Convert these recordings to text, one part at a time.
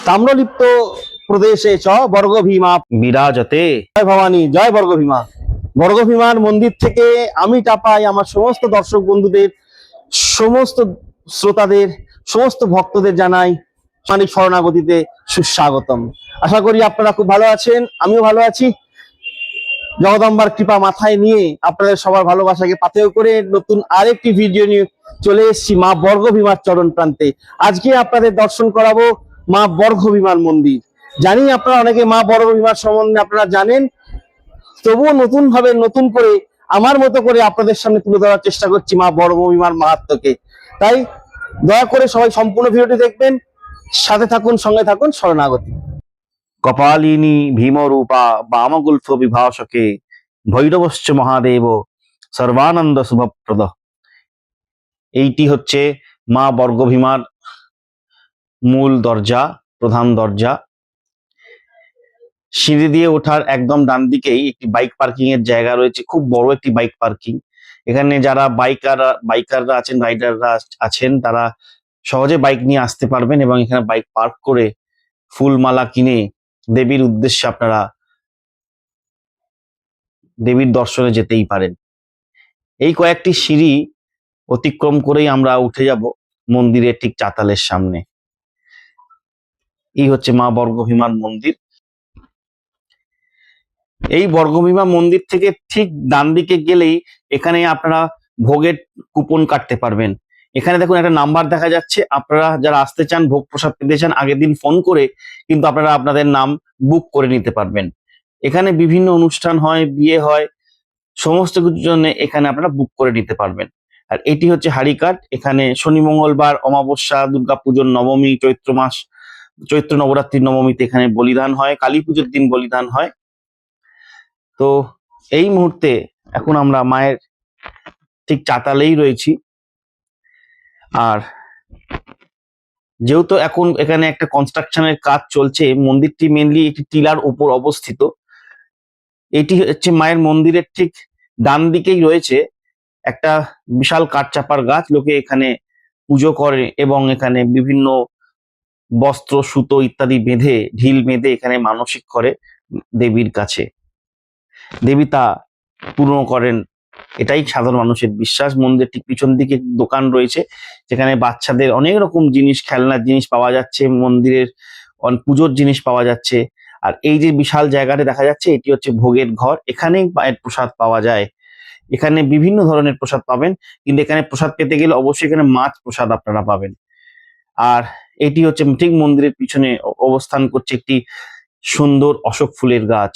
তাম্রলিপ্ত প্রদেশে চ বর্গ ভীমা বিরাজতে। জয় ভবানী, জয় বর্গ ভীমা। বর্গ ভীমার মন্দির থেকে আমি টাপাই আমার সমস্ত দর্শক বন্ধুদের, সমস্ত শ্রোতাদের, সমস্ত ভক্তদের জানাই মানিক শরণাগতিতে সুস্বাগতম। আশা করি আপনারা খুব ভালো আছেন, আমিও ভালো আছি। জগদম্বার কৃপা মাথায় নিয়ে আপনাদের সবার ভালোবাসাকে পাথেয় করে নতুন আরেকটি ভিডিও নিয়ে চলে এসেছি মা বর্গ ভীমার চরণ প্রান্তে। আজকে আপনাদের দর্শন করাবো মা বর্গ ভীমার মন্দির। জানি আপনারা অনেকে মা বর্গ ভীমার সম্বন্ধে আপনারা জানেন, তবুও নতুন করে আমার মতো করে আপনাদের সামনে তুলে ধরার চেষ্টা করছি মা বর্গ ভীমার মাহাত্ম্যকে। তাই দয়া করে সবাই সম্পূর্ণ ভিডিওটি দেখবেন, সাথে থাকুন, সঙ্গে থাকুন। শরণাগতি। কপালিনী ভীমরূপা বামগুল্ফ বিভাসকে ভৈরবশ্চ মহাদেব সর্বানন্দ শুভপ্রদ। এইটি হচ্ছে মা বর্গ ভীমার মূল দরজা, প্রধান দরজা। সিঁড়ি দিয়ে ওঠার একদম ডান দিকেই একটি বাইক পার্কিং এর জায়গা রয়েছে, খুব বড় একটি বাইক পার্কিং। এখানে যারা বাইকাররা আছেন, রাইডাররা আছেন, তারা সহজে বাইক নিয়ে আসতে পারবেন এবং এখানে বাইক পার্ক করে ফুলমালা কিনে দেবীর উদ্দেশ্যে আপনারা দেবীর দর্শনে যেতেই পারেন। এই কয়েকটি সিঁড়ি অতিক্রম করেই আমরা উঠে যাব মন্দিরের ঠিক চাতালের সামনে। এই হচ্ছে মা বর্গভীমার মন্দির। এই বর্গভীমা মন্দির থেকে ঠিক ডান দিকে গেলেই এখানে আপনারা ভোগের কুপন কাটতে পারবেন। এখানে দেখুন একটা নাম্বার দেখা যাচ্ছে, আপনারা যারা আসতে চান, ভোগ প্রসাদ পেতে চান, আগের দিন ফোন করে কিন্তু আপনারা আপনাদের নাম বুক করে নিতে পারবেন। এখানে বিভিন্ন অনুষ্ঠান হয়, বিয়ে হয়, সমস্ত কিছুর জন্য এখানে আপনারা বুক করে নিতে পারবেন। আর এটি হচ্ছে হাড়িকাঠ। এখানে শনি মঙ্গলবার, অমাবস্যা, দুর্গাপুজোর নবমী, চৈত্র নবরাত্রির নবমীতে এখানে বলিদান হয়, কালী পুজোর দিন বলিদান হয়। তো এই মুহূর্তে এখন আমরা মায়ের ঠিক চাতালেই রয়েছি। আর যেহেতু এখন এখানে একটা কনস্ট্রাকশনের কাজ চলছে, মন্দিরটি মেনলি একটি টিলার উপর অবস্থিত। এটি হচ্ছে মায়ের মন্দিরের ঠিক ডান দিকেই রয়েছে একটা বিশাল কাঠচাপার গাছ। লোকে এখানে পুজো করে এবং এখানে বিভিন্ন বস্ত্র, সুতো ইত্যাদি বেঁধে, ঢিল বেঁধে এখানে মানসিক করে দেবীর কাছে। দেবী তা পূর্ণ করেন, এটাই সাধারণ মানুষের বিশ্বাস। মন্দিরের ঠিক পিছন দিকে দোকান রয়েছে, যেখানে বাচ্চাদের অনেক রকম জিনিস, খেলনার জিনিস পাওয়া যাচ্ছে, মন্দিরের পুজোর জিনিস পাওয়া যাচ্ছে। আর এই যে বিশাল জায়গাটা দেখা যাচ্ছে, এটি হচ্ছে ভোগের ঘর। এখানেই মায়ের প্রসাদ পাওয়া যায়। এখানে বিভিন্ন ধরনের প্রসাদ পাবেন, কিন্তু এখানে প্রসাদ পেতে গেলে অবশ্যই এখানে মাছ প্রসাদ আপনারা পাবেন। আর এটি হচ্ছে ঠিক মন্দিরের পিছনে অবস্থান করছে একটি সুন্দর অশোক ফুলের গাছ,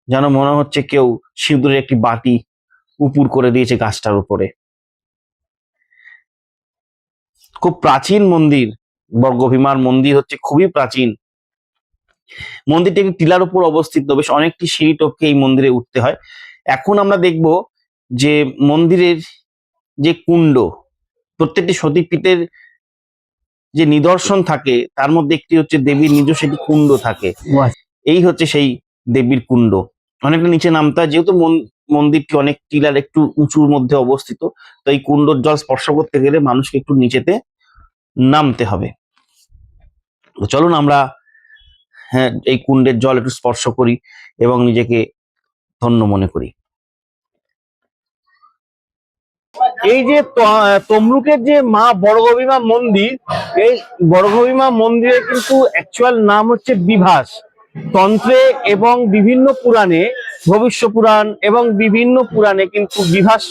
যেন মনে হচ্ছে কেউ সিঁদুরের একটি বাটি উপুর করে দিয়েছে গাছটার উপরে। খুব প্রাচীন মন্দির, বর্গভীমার মন্দির হচ্ছে খুবই প্রাচীন। মন্দিরটি একটি টিলার উপর অবস্থিত, বেশ অনেকটি সিঁড়ি টপকে এই মন্দিরে উঠতে হয়। এখন আমরা দেখব যে মন্দিরের যে কুণ্ড, প্রত্যেকটি সতীপীঠের যে নিদর্শন থাকে তার মধ্যে একটি হচ্ছে দেবীর নিজস্ব একটি কুণ্ড থাকে। এই হচ্ছে সেই দেবীর কুণ্ড। অনেকটা নিচে নামতে হয়, যেহেতু মন্দিরটি অনেক টিলার একটু উঁচুর মধ্যে অবস্থিত, তো এই কুণ্ডর জল স্পর্শ করতে গেলে মানুষকে একটু নিচেতে নামতে হবে। তো চলুন আমরা এই কুণ্ডের জল একটু স্পর্শ করি এবং নিজেকে ধন্য মনে করি। এই যে তমলুকের যে মা বর্গভীমা মন্দির, এই বর্গভীমা মন্দিরের কিন্তু অ্যাকচুয়াল নাম হচ্ছে বিভাস। তন্ত্রে এবং বিভিন্ন পুরাণে, ভবিষ্য পুরাণ এবং বিভিন্ন পুরাণে কিন্তু বিভাস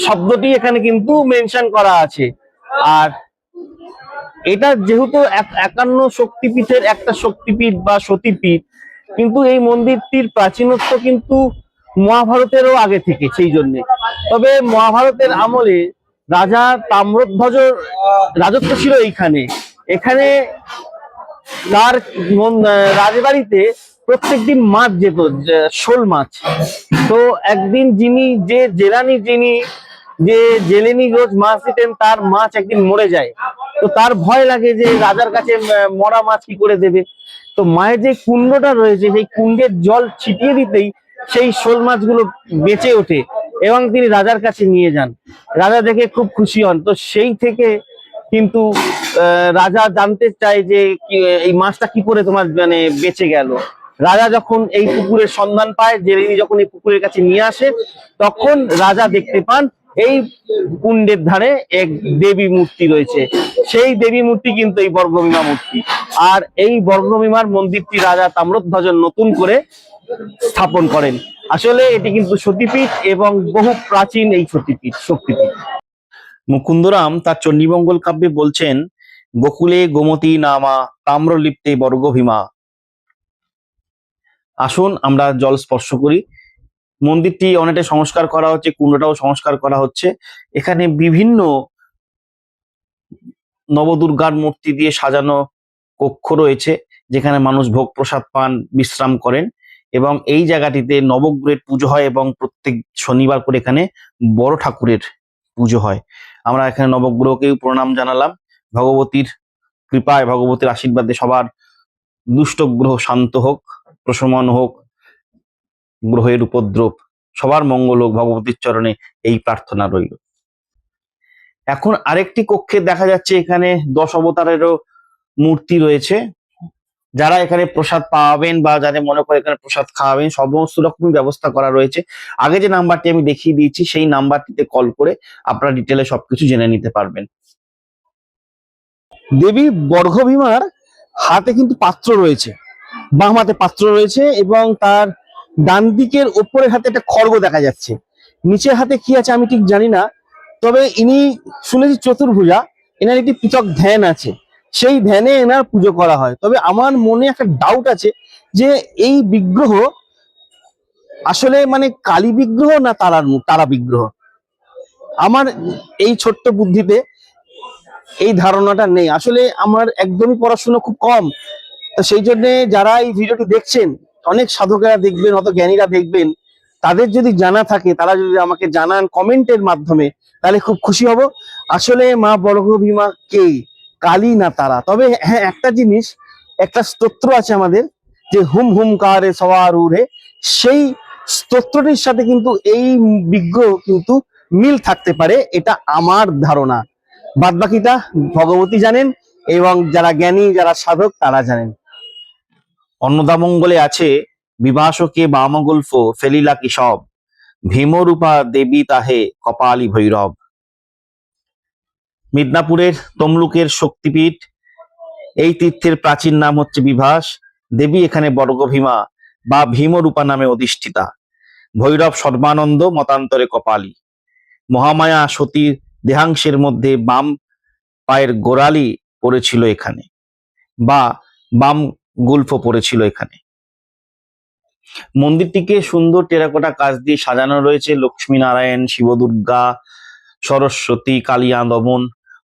শব্দটি এখানে কিন্তু মেনশন করা আছে। আর এটা যেহেতু 51 শক্তিপীঠের একটা শক্তিপীঠ বা সতীপীঠ, কিন্তু এই মন্দিরটির প্রাচীনত্ব কিন্তু মহাভারতেরও আগে থেকে, সেই জন্য। তবে মহাভারতের আমলে রাজা তাম্রধ্বজ রাজত্ব ছিল এইখানে। এখানে তার রাজবাড়িতে প্রত্যেকদিন মাছ যেত, শোল মাছ। তো একদিন যে জেলেনি রোজ মাছ দিতেন, তার মাছ একদিন মরে যায়। তো তার ভয় লাগে যে রাজার কাছে মরা মাছ কি করে দেবে। তো মায়ের যে কুণ্ডটা রয়েছে, সেই কুণ্ডের জল ছিটিয়ে দিতেই সেই শোল মাছগুলো বেঁচে ওঠে এবং তিনি রাজার কাছে নিয়ে যান। রাজা দেখে খুব খুশি হন। তো সেই থেকে কিন্তু রাজা জানতে চায় যে এই মাছটা কি করে তোমার মানে বেঁচে গেল। রাজা যখন এই পুকুরের সন্ধান পায়, জেলেনি যখন এই পুকুরের কাছে নিয়ে আসে, তখন রাজা দেখতে পান এই কুণ্ডের ধারে এক দেবী মূর্তি রয়েছে। সেই দেবী মূর্তি কিন্তু এই বর্গভীমা মূর্তি। আর এই বর্গভীমার মন্দিরটি রাজা তাম্রধ্বজ নতুন করে স্থাপন করেন। আসলে এটি কিন্তু সতীপীঠ এবং বহু প্রাচীন এই সতীপীঠ, শক্তিপীঠ। মুকুন্দরাম তার চণ্ডীমঙ্গল কাব্যে বলছেন, গোকুলে গোমতী নামা তাম্রলিপ্তে বর্গভীমা। আসুন আমরা জল স্পর্শ করি। মন্দিরটি অনেকটা সংস্কার করা হচ্ছে, কুণ্ডটাও সংস্কার করা হচ্ছে। এখানে বিভিন্ন নবদুর্গার মূর্তি দিয়ে সাজানো কক্ষ রয়েছে, যেখানে মানুষ ভোগ প্রসাদ পান, বিশ্রাম করেন। এবং এই জায়গাটিতে নবগ্রহের পুজো হয় এবং প্রত্যেক শনিবার করে এখানে বড় ঠাকুরের পুজো হয়। আমরা এখানে নবগ্রহকেও প্রণাম জানালাম। ভগবতীর কৃপায়, ভগবতীর আশীর্বাদে সবার দুষ্ট গ্রহ শান্ত হোক, প্রশমন হোক, গ্রহের উপদ্রব সবার মঙ্গল হোক, ভগবতীর চরণে এই প্রার্থনা রইল। এখন আরেকটি কক্ষে দেখা যাচ্ছে এখানে 10 অবতারেরও মূর্তি রয়েছে। যারা এখানে প্রসাদ পাবেন বা যাদের মনে করে এখানে প্রসাদ খাওয়াবেন, সমস্ত রকমের ব্যবস্থা করা রয়েছে। আগে যে নাম্বারটি আমি দেখিয়ে দিয়েছি সেই নাম্বারটিতে কল করে আপনারা ডিটেলে সবকিছু জেনে নিতে পারবেন। দেবী বর্গভীমার হাতে কিন্তু পাত্র রয়েছে, বাম হাতে পাত্র রয়েছে এবং তার ডান দিকের ওপরের হাতে একটা খড়গ দেখা যাচ্ছে। নিচের হাতে কি আছে আমি ঠিক জানি না, তবে ইনি শুনেছি চতুর্ভুজা, এনার একটি পৃথক ধ্যান আছে, সেই ধ্যানে এনার পুজো করা হয়। তবে আমার মনে একটা ডাউট আছে যে এই বিগ্রহ আসলে মানে কালী বিগ্রহ না তারা বিগ্রহ। আমার এই ছোট্ট বুদ্ধিতে এই ধারণাটা নেই। আসলে আমার একদমই পড়াশোনা খুব কম, তো সেই জন্য যারা এই ভিডিওটি দেখছেন, অনেক সাধকেরা দেখবেন, অত জ্ঞানীরা দেখবেন, তাদের যদি জানা থাকে তারা যদি আমাকে জানান কমেন্টের মাধ্যমে, তাহলে খুব খুশি হব। আসলে মা বর্গভীমা কে, কালী না তারা? তবে হ্যাঁ, একটা জিনিস, একটা স্তোত্র আছে আমাদের যে হুম হুম কারে সওয়ার উড়ে, সেই স্তোত্রটির সাথে কিন্তু এই বিগ্রহ কিন্তু মিল থাকতে পারে, এটা আমার ধারণা। বাদ বাকিটা ভগবতী জানেন এবং যারা জ্ঞানী, যারা সাধক তারা জানেন। অন্নদামঙ্গলে আছে, বিভাসকে বামগল্ফ ফেলিলা কি সব, ভীমরূপা দেবী তাহে কপালী ভৈরব। মিদনাপুরের তমলুকের শক্তিপীঠ, এই তীর্থের প্রাচীন নাম হচ্ছে বিভাস। দেবী এখানে বর্গভীমা বা ভীমরূপা নামে অধিষ্ঠিতা। ভৈরব সর্বানন্দ, মতান্তরে কপালী। মহামায়া সতীর দেহাংশের মধ্যে বাম পায়ের গোড়ালি পড়েছিল এখানে, বা বাম গুল্ফ পড়েছিল এখানে। মন্দিরটিকে সুন্দর টেরাকোটা কাজ দিয়ে সাজানো রয়েছে। লক্ষ্মী নারায়ণ, শিব দুর্গা, সরস্বতী, কালিয়া দমন,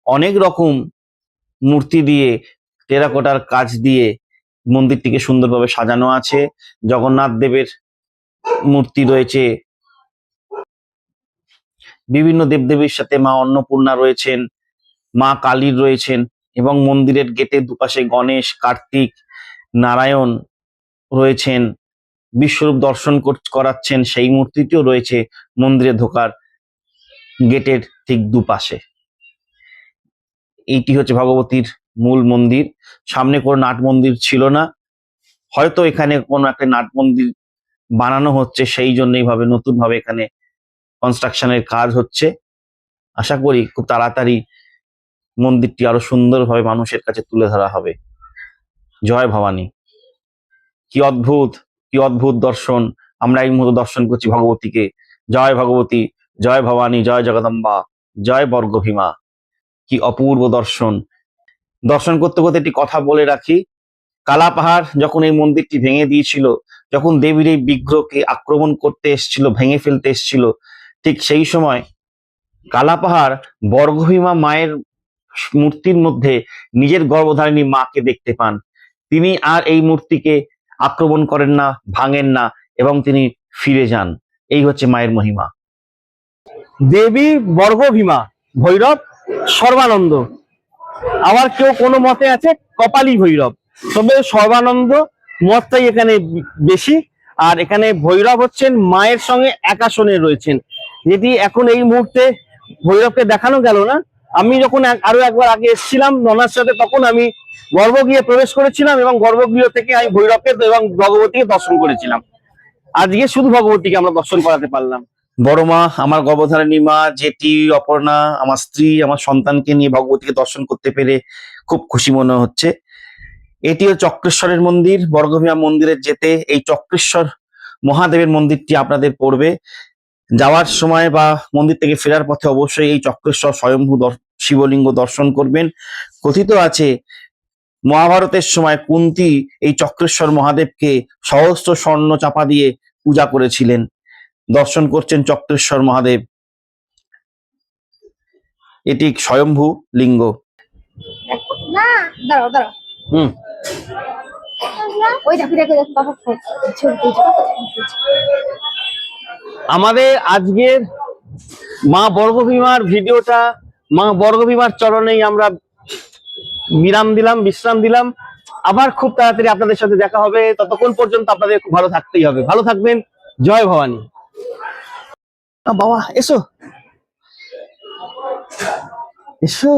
অনেক রকম মূর্তি দিয়ে, টেরাকোটার কাজ দিয়ে মন্দিরটিকে সুন্দরভাবে সাজানো আছে। জগন্নাথ দেবের মূর্তি রয়েছে, বিভিন্ন দেবদেবীর সাথে মা অন্নপূর্ণা রয়েছেন, মা কালীর রয়েছেন, এবং মন্দিরের গেটের দুপাশে গণেশ, কার্তিক, নারায়ণ রয়েছেন। বিশ্বরূপ দর্শন করাচ্ছেন, সেই মূর্তিটিও রয়েছে মন্দিরে ঢোকার গেটের ঠিক দুপাশে। এইটি হচ্ছে ভগবতীর মূল মন্দির। সামনে কোনো নাট মন্দির ছিল না, হয়তো এখানে কোনো একটা নাট মন্দির বানানো হচ্ছে, সেই জন্য এইভাবে নতুন ভাবে এখানে কনস্ট্রাকশনের কাজ হচ্ছে। আশা করি খুব তাড়াতাড়ি মন্দিরটি আরো সুন্দরভাবে মানুষের কাছে তুলে ধরা হবে। জয় ভবানী। কি অদ্ভুত, কি অদ্ভুত দর্শন! আমরা এই মুহূর্তে দর্শন করছি ভগবতীকে। জয় ভগবতী, জয় ভবানী, জয় জগদম্বা, জয় বর্গভীমা। কি অপূর্ব দর্শন! দর্শন করতে করতে একটি কথা বলে রাখি, কালাপাহাড় যখন এই মন্দিরটি ভেঙে দিয়েছিল, যখন দেবীর এই বিগ্রহকে আক্রমণ করতে এসেছিল, ভেঙে ফেলতে এসেছিল, ঠিক সেই সময় কালাপাহাড় বর্গভীমা মায়ের মূর্তির মধ্যে নিজের গর্ভধারিণী মাকে দেখতে পান। তিনি আর এই মূর্তিকে আক্রমণ করেন না, ভাঙেন না, এবং তিনি ফিরে যান। এই হচ্ছে মায়ের মহিমা। দেবী বর্গভীমা, ভৈরব সর্বানন্দ, আবার কেউ কোনো মতে আছে কপালী ভৈরব। তবে সর্বানন্দ মতটাই এখানে বেশি। আর এখানে ভৈরব হচ্ছেন মায়ের সঙ্গে একাসনে রয়েছেন, যেটি এখন এই মুহূর্তে ভৈরবকে দেখানো গেল না। আমি যখন আরো একবার আগে এসেছিলাম ননার সাথে, তখন আমি গর্ভগৃহে প্রবেশ করেছিলাম এবং গর্ভগৃহ থেকে আমি ভৈরবকে এবং ভগবতীকে দর্শন করেছিলাম। আজকে শুধু ভগবতীকে আমরা দর্শন করাতে পারলাম। বড় মা, আমার গর্ভধারিণী মা, জেঠি, অপর্ণা, আমার স্ত্রী, আমার সন্তানকে নিয়ে ভগবতীকে দর্শন করতে পেরে খুব খুশি মনে হচ্ছে। এটিও চক্রেশ্বরের মন্দির। বর্গভীমা মন্দিরে যেতে এই চক্রেশ্বর মহাদেবের মন্দিরটি আপনাদের পড়বে। যাওয়ার সময় বা মন্দির থেকে ফেরার পথে অবশ্যই এই চক্রেশ্বর স্বয়ম্ভু শিবলিঙ্গ দর্শন করবেন। কথিত আছে মহাভারতের সময় কুন্তী এই চক্রেশ্বর মহাদেবকে সহস্র স্বর্ণ চাপা দিয়ে পূজা করেছিলেন। দর্শন করছেন চক্রেশ্বর মহাদেব, এটি স্বয়ম্ভু লিঙ্গ। না, দাঁড়াও দাঁড়াও। হুম ওই দেখো দেখো দেখো, বাবা ছবি তুলছে, বাবা ছবি তুলছে। আমাদের আজকের মা বর্গভীমার ভিডিওটা, মা বর্গভীমার চরণেই আমরা বিশ্রাম দিলাম। আবার খুব তাড়াতাড়ি আপনাদের সাথে দেখা হবে। ততক্ষণ পর্যন্ত আপনাদের খুব ভালো থাকতেই হবে। ভালো থাকবেন। জয় ভবানী। বাবা এসো এসো।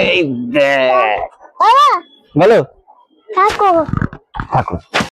এই দেখ। বাবা বলো। থাকো। থাকো।